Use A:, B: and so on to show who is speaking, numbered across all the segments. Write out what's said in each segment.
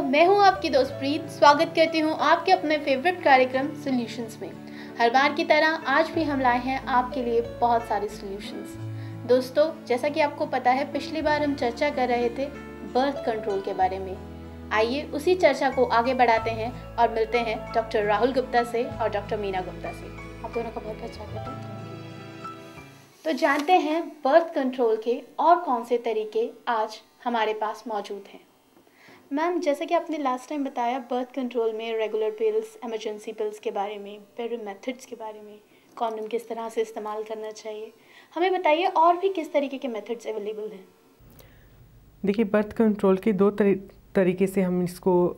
A: मैं हूं आपकी दोस्त प्रीत। स्वागत करती हूं आपके अपने फेवरेट कार्यक्रम सॉल्यूशंस में। हर बार की तरह आज भी हम लाए हैं आपके लिए बहुत सारे सॉल्यूशंस। दोस्तों, जैसा कि आपको पता है, पिछली बार हम चर्चा कर रहे थे बर्थ कंट्रोल के बारे में। आइए उसी चर्चा को आगे बढ़ाते हैं और मिलते हैं डॉक्टर राहुल गुप्ता से और डॉक्टर मीना गुप्ता से। आप दोनों का बहुत बहुत स्वागत है। तो जानते हैं बर्थ कंट्रोल के और कौन से तरीके आज हमारे पास मौजूद हैं। मैम, जैसे कि आपने लास्ट टाइम बताया, बर्थ कंट्रोल में रेगुलर पिल्स, इमरजेंसी पिल्स के बारे में, फिर मेथड्स के बारे में, कॉन्डम किस तरह से इस्तेमाल करना चाहिए, हमें बताइए और भी किस तरीके के मेथड्स अवेलेबल हैं।
B: देखिए, बर्थ कंट्रोल के दो तरीके से हम इसको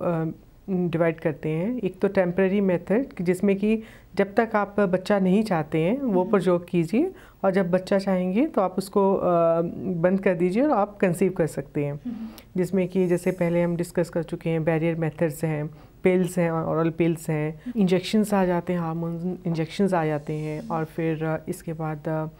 B: डिवाइड करते हैं। एक तो टेम्परेरी मेथड, जिसमें कि जब तक आप बच्चा नहीं चाहते हैं वो प्रयोग कीजिए, और जब बच्चा चाहेंगे तो आप उसको बंद कर दीजिए और आप कंसीव कर सकते हैं। जिसमें कि जैसे पहले हम डिस्कस कर चुके हैं, बैरियर मेथड्स हैं, पिल्स हैं, ऑरल पिल्स हैं, इंजेक्शंस आ जाते हैं, हार्मोन इंजेक्शंस आ जाते हैं, और फिर इसके बाद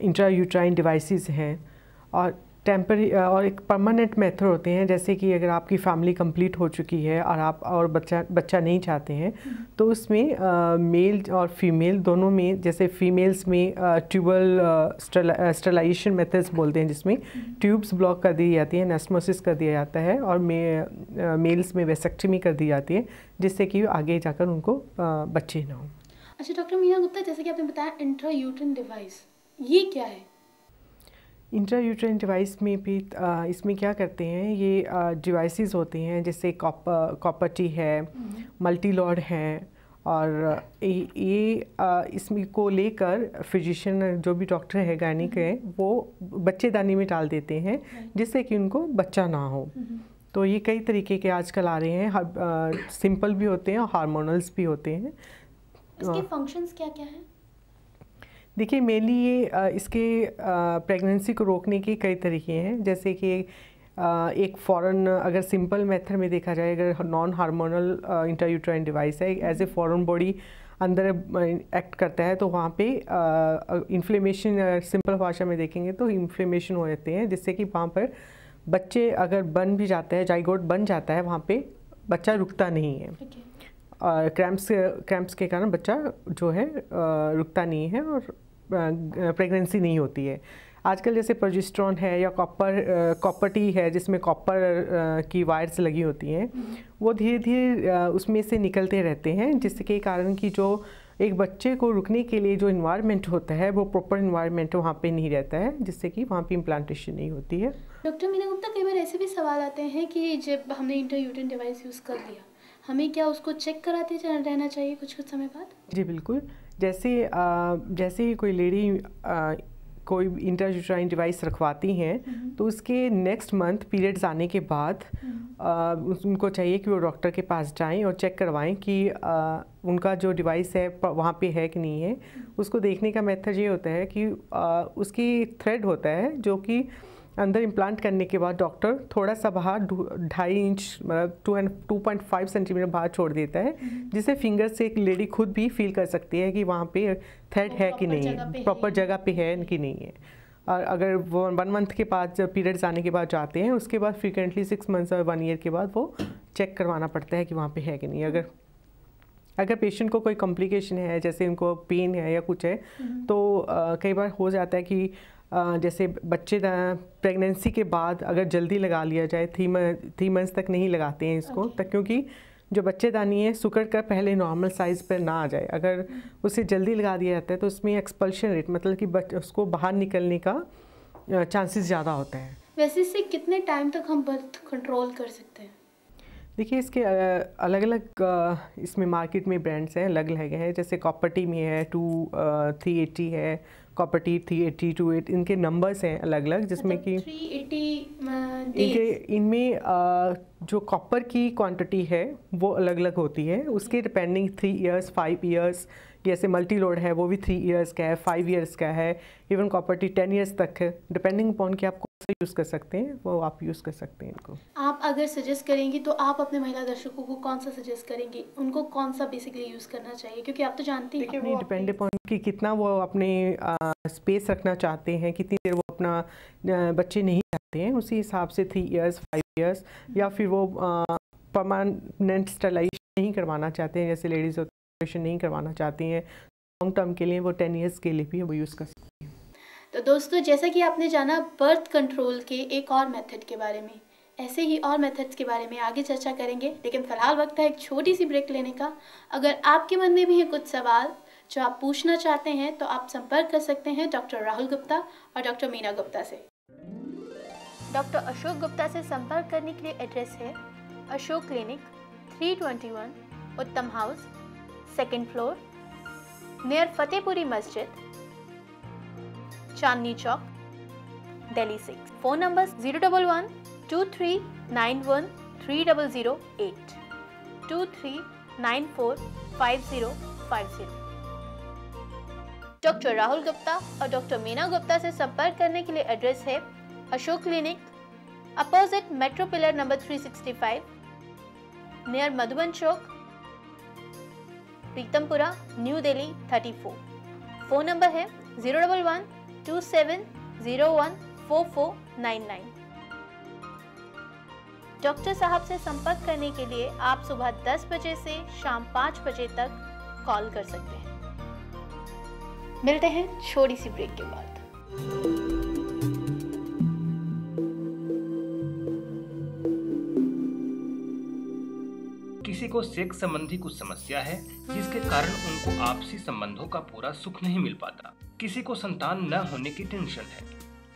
B: इंट्रायूट्राइन डिवाइसेस हैं, और टेम्पररी और एक परमानेंट मेथड होते हैं। जैसे कि अगर आपकी फैमिली कंप्लीट हो चुकी है और आप और बच्चा नहीं चाहते हैं, तो उसमें मेल और फीमेल दोनों में, जैसे फीमेल्स में ट्यूबल स्टरलाइजेशन मेथड्स बोलते हैं, जिसमें ट्यूब्स ब्लॉक कर दी जाती है, एनास्टोमोसिस कर दिया जाता है, और मेल्स में वेसेक्टमी कर दी जाती है, जिससे कि आगे जाकर उनको बच्चे ना हो।
A: अच्छा डॉक्टर मीना गुप्ता, जैसे कि आपने बताया इंट्रायूट्राइन डिवाइस, ये क्या है?
B: इंट्रायूट्राइन डिवाइस में भी इसमें क्या करते हैं, ये डिवाइसेस होते हैं, जैसे कॉपर टी है, मल्टी लॉड है, और ये इसमें को लेकर फिजिशियन, जो भी डॉक्टर है, गायनिक है, वो बच्चेदानी में डाल देते हैं, जिससे कि उनको बच्चा ना हो। तो ये कई तरीके के आजकल आ रहे हैं, सिंपल भी होते हैं और हार्मोनल्स भी होते हैं।
A: इसके फंक्शंस क्या क्या हैं?
B: देखिए, मेनली ये इसके प्रेगनेंसी को रोकने के कई तरीके हैं। जैसे कि एक फॉरेन, अगर सिंपल मेथड में देखा जाए, अगर नॉन हार्मोनल इंट्रायूट्राइन डिवाइस है, एज ए फॉरेन बॉडी अंदर एक्ट करता है, तो वहाँ पे इन्फ्लेमेशन, सिंपल भाषा में देखेंगे तो इन्फ्लेमेशन हो जाते हैं, जिससे कि वहाँ पर बच्चे अगर बन भी जाता है, जाइगोट बन जाता है, वहाँ पे बच्चा रुकता नहीं है। और क्रैम्प्स के कारण बच्चा जो है रुकता नहीं है, और प्रेगनेंसी नहीं होती है। आजकल जैसे प्रोजेस्टेरोन है या कॉपर टी है, जिसमें कॉपर की वायर्स लगी होती हैं, वो धीरे धीरे उसमें से निकलते रहते हैं, जिसके कारण कि जो एक बच्चे को रुकने के लिए जो इन्वायरमेंट होता है, वो प्रॉपर इन्वायरमेंट वहाँ पे नहीं रहता है, जिससे कि वहाँ पे इम्प्लांटेशन नहीं होती है।
A: डॉक्टर मीना गुप्ता, कई बार ऐसे भी सवाल आते हैं कि जब हमने इंट्रायूट्राइन डिवाइस यूज़ कर लिया, हमें क्या उसको चेक कराते रहना चाहिए कुछ समय बाद?
B: जी बिल्कुल। जैसे ही कोई लेडी कोई इंट्रायूट्राइन डिवाइस रखवाती हैं, तो उसके नेक्स्ट मंथ पीरियड्स आने के बाद उनको चाहिए कि वो डॉक्टर के पास जाएं और चेक करवाएं कि उनका जो डिवाइस है वहाँ पे है कि नहीं है। उसको देखने का मेथड ये होता है कि उसकी थ्रेड होता है, जो कि अंदर इम्प्लांट करने के बाद डॉक्टर थोड़ा सा बाहर 2.5 इंच, मतलब 2.5 सेंटीमीटर बाहर छोड़ देता है, जिसे फिंगर से एक लेडी खुद भी फील कर सकती है कि वहाँ पे थ्रेड है कि नहीं है, प्रॉपर जगह पे है कि नहीं है। और अगर वो 1 मंथ के बाद, जब पीरियड्स आने के बाद जाते हैं, उसके बाद फ्रीक्वेंटली 6 मंथ्स और 1 ईयर के बाद वो चेक करवाना पड़ता है कि वहाँ पे है कि नहीं। अगर पेशेंट को कोई कॉम्प्लिकेशन है, जैसे उनको पेन है या कुछ है, तो कई बार हो जाता है कि जैसे बच्चे प्रेगनेंसी के बाद अगर जल्दी लगा लिया जाए, 3 मंथ्स तक नहीं लगाते हैं इसको, तक क्योंकि जो बच्चेदानी है सुकड़ कर पहले नॉर्मल साइज़ पर ना आ जाए। अगर उसे जल्दी लगा दिया जाता है तो उसमें एक्सपल्शन रेट, मतलब कि उसको बाहर निकलने का चांसेस ज़्यादा होता है।
A: वैसे इससे कितने टाइम तक हम बर्थ कंट्रोल कर सकते हैं?
B: देखिए, इसके अलग अलग इसमें मार्केट में ब्रांड्स हैं, अलग अलग हैं। जैसे कॉपर टी में है 380 है, कॉपर टी 380, 28, इनके नंबर्स हैं अलग अलग, जिसमें कि
A: 380
B: इनमें जो कॉपर की क्वांटिटी है वो अलग अलग होती है, उसके डिपेंडिंग 3 इयर्स, 5 इयर्स, जैसे मल्टी लोड है वो भी 3 इयर्स का है, 5 इयर्स का है, इवन कॉपर टी 10 इयर्स तक है। डिपेंडिंग अपॉन कि आप कौन सा यूज़ कर सकते हैं, वो आप यूज़ कर सकते हैं इनको।
A: आप अगर सजेस्ट करेंगी तो आप अपने महिला दर्शकों को कौन सा सजेस्ट करेंगी, उनको कौन सा बेसिकली यूज़ करना चाहिए, क्योंकि आप तो जानती हैं।
B: देखिए, वो डिपेंड अपॉन कि कितना वो अपने स्पेस रखना चाहते हैं, कितनी देर वो अपना बच्चे नहीं चाहते हैं, उसी हिसाब से 3 इयर्स, 5 इयर्स, या फिर वो परमानेंट स्टरलाइजेशन नहीं करवाना चाहते हैं, जैसे लेडीज़ ऑपरेशन नहीं करवाना चाहती हैं, लॉन्ग टर्म के लिए वो 10 ईयर्स के लिए भी वो यूज़ कर सकती हैं।
A: तो दोस्तों, जैसा कि आपने जाना बर्थ कंट्रोल के एक और मेथड के बारे में, ऐसे ही और मेथड्स के बारे में आगे चर्चा करेंगे, लेकिन फ़िलहाल वक्त है एक छोटी सी ब्रेक लेने का। अगर आपके मन में भी है कुछ सवाल जो आप पूछना चाहते हैं तो आप संपर्क कर सकते हैं डॉक्टर राहुल गुप्ता और डॉक्टर मीना गुप्ता से। डॉक्टर अशोक गुप्ता से संपर्क करने के लिए एड्रेस है अशोक क्लिनिक, 321 उत्तम house, 2nd floor, near Fatehpuri Masjid, Chandni Chowk, Delhi 6। Phone number 011-2391-3008, 2394-5050। Doctor Rahul Gupta और डॉक्टर मीना गुप्ता से संपर्क करने के लिए एड्रेस है Ashok clinic, opposite metro pillar number 365, near Madhuban Chowk, Pitampura, New Delhi 34। Phone number है 011-2701-4499। डॉक्टर साहब से संपर्क करने के लिए आप सुबह 10 बजे से शाम 5 बजे तक कॉल कर सकते हैं। मिलते हैं छोटी सी ब्रेक के बाद।
C: किसी को सेक्स संबंधी कुछ समस्या है जिसके कारण उनको आपसी संबंधों का पूरा सुख नहीं मिल पाता। किसी को संतान न होने की टेंशन है।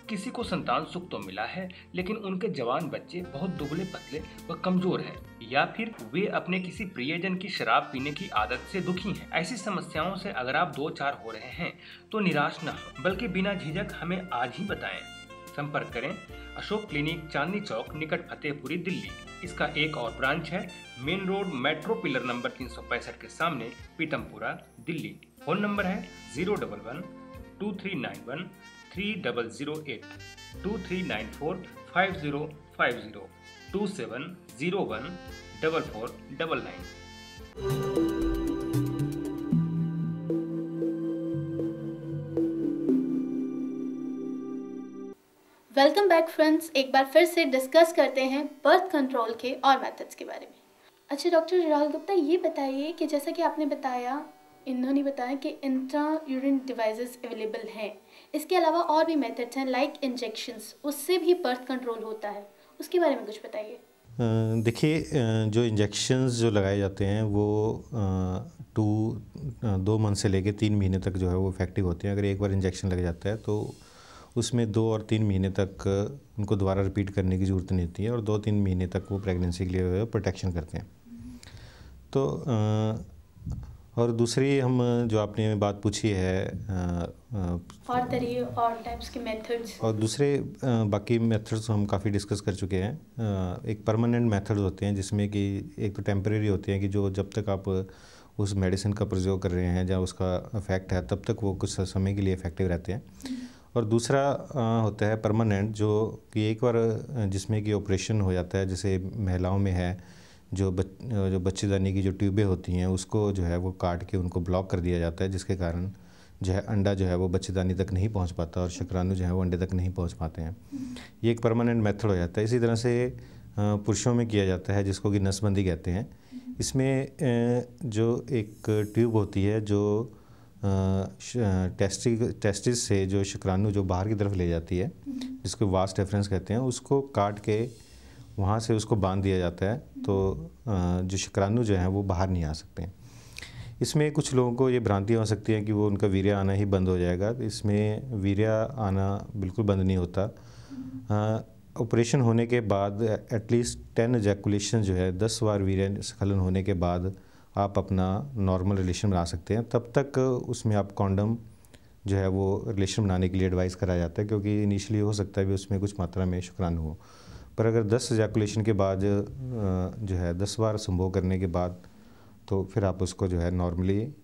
C: किसी को संतान सुख तो मिला है लेकिन उनके जवान बच्चे बहुत दुबले पतले व कमजोर हैं, या फिर वे अपने किसी प्रियजन की शराब पीने की आदत से दुखी हैं। ऐसी समस्याओं से अगर आप 2-4 हो रहे हैं तो निराश न हो, बल्कि बिना झिझक हमें आज ही बताएं। संपर्क करें अशोक क्लिनिक, चांदनी चौक, निकट फतेहपुरी, दिल्ली। इसका एक और ब्रांच है main road, metro pillar number 365 के सामने, पीतमपुरा, दिल्ली। फोन नंबर है 011-2391-3008, 2394-5050, 2701-4499।
A: Welcome back friends. एक बार फिर से डिस्कस करते हैं बर्थ कंट्रोल के और मेथड्स के बारे में। अच्छा डॉक्टर राहुल गुप्ता, ये बताइए कि जैसा कि आपने बताया, इन्होंने बताया कि इंट्रा यूरिन डिवाइसेस अवेलेबल हैं, इसके अलावा और भी मेथड्स हैं लाइक इंजेक्शंस, उससे भी बर्थ कंट्रोल होता है, उसके बारे में कुछ बताइए।
D: देखिए, जो इंजेक्शंस जो लगाए जाते हैं वो 2 मंथ से लेके 3 महीने तक जो है वो इफ़ेक्टिव होते हैं। अगर एक बार इंजेक्शन लग जाता है तो उसमें 2 और 3 महीने तक उनको दोबारा रिपीट करने की ज़रूरत नहीं होती है, और 2-3 महीने तक वो प्रेगनेंसी के लिए प्रोटेक्शन करते हैं। तो और दूसरी हम जो आपने बात पूछी है
A: और तरीके और टाइप्स के मेथड्स, और
D: दूसरे बाकी मेथड्स हम काफ़ी डिस्कस कर चुके हैं। एक परमानेंट मेथड होते हैं जिसमें कि एक तो टेम्परेरी होते हैं कि जो जब तक आप उस मेडिसिन का प्रयोग कर रहे हैं या उसका इफ़ेक्ट है तब तक वो कुछ समय के लिए इफ़ेक्टिव रहते हैं। और दूसरा होता है परमानेंट, जो कि एक बार जिसमें कि ऑपरेशन हो जाता है, जैसे महिलाओं में है जो बच्चेदानी की जो ट्यूबें होती हैं उसको जो है वो काट के उनको ब्लॉक कर दिया जाता है, जिसके कारण जो है अंडा जो है वो बच्चेदानी तक नहीं पहुंच पाता और शुक्राणु जो है वो अंडे तक नहीं पहुंच पाते हैं। ये एक परमानेंट मेथड हो जाता है। इसी तरह से पुरुषों में किया जाता है जिसको कि नसबंदी कहते हैं। इसमें जो एक ट्यूब होती है जो टेस्टिस से जो शुक्राणु जो बाहर की तरफ ले जाती है, जिसको वास्ट डिफरेंस कहते हैं, उसको काट के वहाँ से उसको बांध दिया जाता है, तो जो शुक्राणु जो हैं वो बाहर नहीं आ सकते हैं। इसमें कुछ लोगों को ये भ्रांतियाँ हो सकती हैं कि वो उनका वीर्य आना ही बंद हो जाएगा। इसमें वीर्य आना बिल्कुल बंद नहीं होता। ऑपरेशन होने के बाद एटलीस्ट 10 एजैकुलेशन जो है 10 बार वीर्य स्खलन होने के बाद आप अपना नॉर्मल रिलेशन बना सकते हैं। तब तक उसमें आप कॉन्डम जो है वो रिलेशन बनाने के लिए एडवाइस कराया जाता है, क्योंकि इनिशियली हो सकता है कि उसमें कुछ मात्रा में शुक्राणु हो। पर अगर 10 एजैकुलेशन के बाद जो है 10 बार संभोग करने के बाद, तो फिर आप उसको जो है नॉर्मली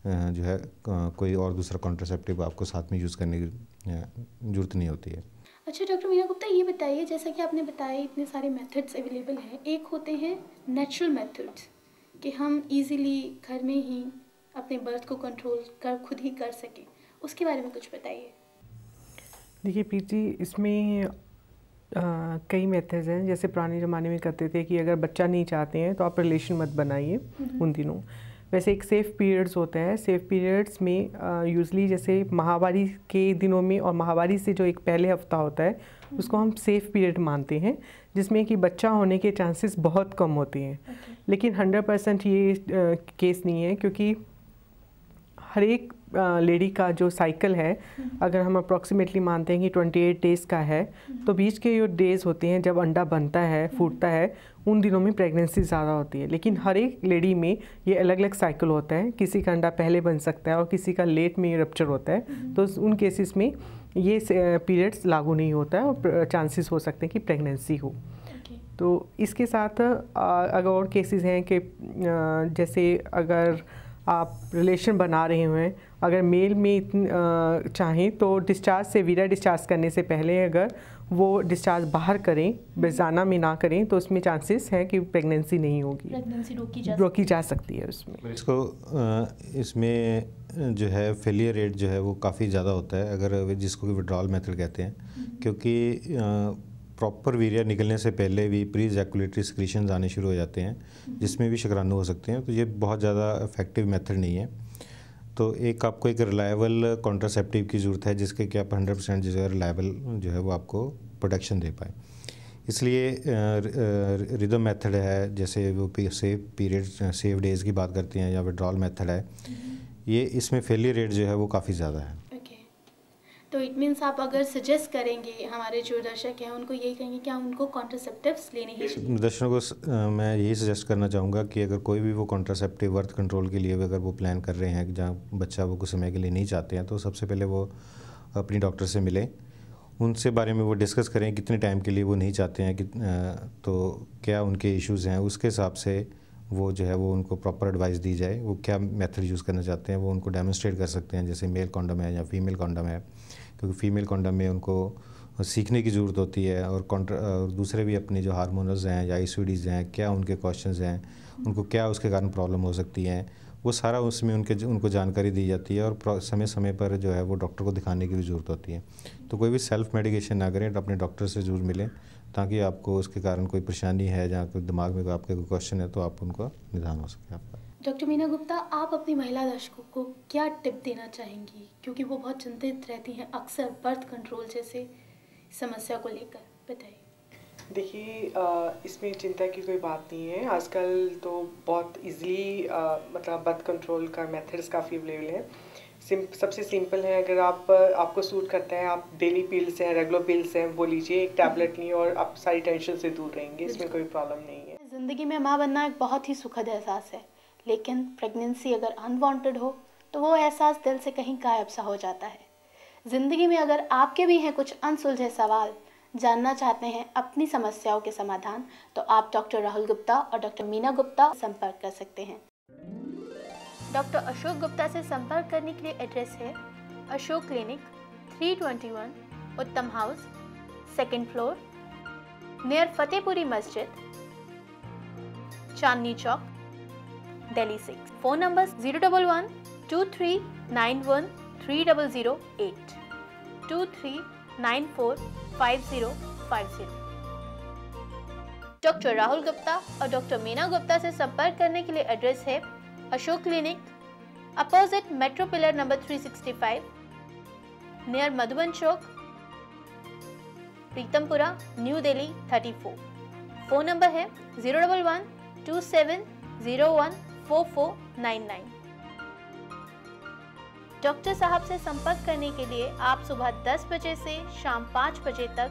D: जो है कोई और दूसरा कॉन्ट्रासेप्टिव आपको साथ में यूज़ करने की ज़रूरत नहीं होती है।
A: अच्छा डॉक्टर मीना गुप्ता, ये बताइए, जैसा कि आपने बताया इतने सारे मेथड्स अवेलेबल हैं, एक होते हैं नेचुरल मेथड्स कि हम इजीली घर में ही अपने बर्थ को कंट्रोल कर खुद ही कर सकें, उसके बारे में कुछ बताइए।
B: देखिए प्रीति, इसमें कई मेथड्स हैं, जैसे पुराने ज़माने में करते थे कि अगर बच्चा नहीं चाहते हैं तो आप रिलेशन मत बनाइए उन दिनों। वैसे एक सेफ़ पीरियड्स होता है, सेफ़ पीरियड्स में यूजली जैसे माहवारी के दिनों में और माहवारी से जो एक पहले हफ्ता होता है उसको हम सेफ़ पीरियड मानते हैं, जिसमें कि बच्चा होने के चांसेस बहुत कम होते हैं। लेकिन 100% ये केस नहीं है, क्योंकि हर एक लेडी का जो साइकिल है, अगर हम अप्रॉक्सीमेटली मानते हैं कि 28 डेज़ का है, तो बीच के जो डेज़ होते हैं जब अंडा बनता है, फूटता है, उन दिनों में प्रेगनेंसी ज़्यादा होती है। लेकिन हर एक लेडी में ये अलग अलग साइकिल होता है, किसी का अंडा पहले बन सकता है और किसी का लेट में रप्चर होता है। तो उन केसेस में ये पीरियड्स लागू नहीं होता है और चांसेस हो सकते हैं कि प्रेगनेंसी हो। तो इसके साथ अगर और केसेस हैं कि जैसे अगर आप रिलेशन बना रहे हैं, अगर मेल में चाहें तो डिस्चार्ज से वीरा डिस्चार्ज करने से पहले अगर वो डिस्चार्ज बाहर करें, बेजाना में ना करें, तो उसमें चांसेस हैं कि प्रेगनेंसी नहीं होगी,
A: प्रेगनेंसी रोकी जा सकती है उसमें।
D: इसमें जो है फेलियर रेट जो है वो काफ़ी ज़्यादा होता है, अगर जिसको कि विड्रॉल मेथड कहते हैं, क्योंकि प्रॉपर वीरिया निकलने से पहले भी प्री इजैकुलेटरी सिक्रीशंस आने शुरू हो जाते हैं, जिसमें भी शुक्राणु हो सकते हैं। तो ये बहुत ज़्यादा इफेक्टिव मेथड नहीं है। तो आपको एक रिलायबल कॉन्ट्रासेप्टिव की ज़रूरत है, जिसके कि आप 100% जो है रिलायबल जो है वो आपको प्रोटेक्शन दे पाए। इसलिए रिदम मेथड है, जैसे वो सेफ पीरियड सेफ डेज़ की बात करते हैं, या विड्रॉल मेथड है, ये इसमें फेलियर रेट जो है वो काफ़ी ज़्यादा है।
A: तो इट मीन्स आप अगर सजेस्ट करेंगे हमारे जो दर्शक हैं उनको यही कहेंगे कि उनको कॉन्ट्रासेप्टिव्स लेने ही चाहिए।
D: दर्शकों को मैं यही सजेस्ट करना चाहूँगा कि अगर कोई भी वो कॉन्ट्रासेप्टिव बर्थ कंट्रोल के लिए अगर वो प्लान कर रहे हैं जहाँ बच्चा वो कुछ समय के लिए नहीं चाहते हैं, तो सबसे पहले वो अपनी डॉक्टर से मिलें, उनसे बारे में वो डिस्कस करें कितने टाइम के लिए वो नहीं चाहते हैं, कि तो क्या उनके इश्यूज़ हैं, उसके हिसाब से वो जो है वो उनको प्रॉपर एडवाइस दी जाए। वो क्या मेथड यूज़ करना चाहते हैं वो उनको डेमोन्स्ट्रेट कर सकते हैं, जैसे मेल कॉन्डम है या फीमेल कॉन्डम है, क्योंकि फ़ीमेल कॉन्डम में उनको सीखने की ज़रूरत होती है, और दूसरे भी अपने जो हार्मोनल्स हैं या आईसीडीज़ हैं, क्या उनके क्वेश्चंस हैं, उनको क्या उसके कारण प्रॉब्लम हो सकती हैं, वो सारा उसमें उनको जानकारी दी जाती है। और समय समय पर जो है वो डॉक्टर को दिखाने की भी ज़रूरत होती है। तो कोई भी सेल्फ मेडिकेशन ना करें, अपने डॉक्टर से ज़रूर मिलें, ताकि आपको उसके कारण कोई परेशानी है, जहाँ कोई दिमाग में आपके कोई क्वेश्चन है, तो आप उनका निदान हो सके आपका।
A: डॉक्टर मीना गुप्ता, आप अपनी महिला दर्शकों को क्या टिप देना चाहेंगी, क्योंकि वो बहुत चिंतित रहती हैं अक्सर बर्थ कंट्रोल जैसे समस्या को लेकर, बताइए।
B: देखिए, इसमें चिंता की कोई बात नहीं है। आजकल तो बहुत इजीली मतलब बर्थ कंट्रोल का मेथड्स काफ़ी अवेलेबल हैं। सबसे सिंपल है, अगर आपको सूट करता है, आप डेली पिल्स हैं, रेगुलर पिल्स हैं, वो लीजिए, एक टैबलेट लिए और आप सारी टेंशन से दूर रहेंगे, इसमें कोई प्रॉब्लम नहीं है।
A: ज़िंदगी में माँ बनना एक बहुत ही सुखद एहसास है, लेकिन प्रेगनेंसी अगर अनवांटेड हो तो वो एहसास दिल से कहीं गायब सा हो जाता है। ज़िंदगी में अगर आपके भी हैं कुछ अनसुलझे सवाल, जानना चाहते हैं अपनी समस्याओं के समाधान, तो आप डॉक्टर राहुल गुप्ता और डॉक्टर मीना गुप्ता संपर्क कर सकते हैं। डॉक्टर अशोक गुप्ता से संपर्क करने के लिए एड्रेस है अशोक क्लिनिक, 321 उत्तम house, 2nd floor, near Fatehpuri Masjid, Chandni Chowk, Delhi 6। Phone number 011-2391-3008, 23945050। Doctor Rahul Gupta और डॉक्टर मीना गुप्ता से संपर्क करने के लिए एड्रेस है Ashok clinic, opposite metro pillar number 365, near Madhuban Chowk, Pitampura, New Delhi 34। Phone number है 011-27014499। डॉक्टर साहब से संपर्क करने के लिए आप सुबह 10 बजे से शाम 5 बजे तक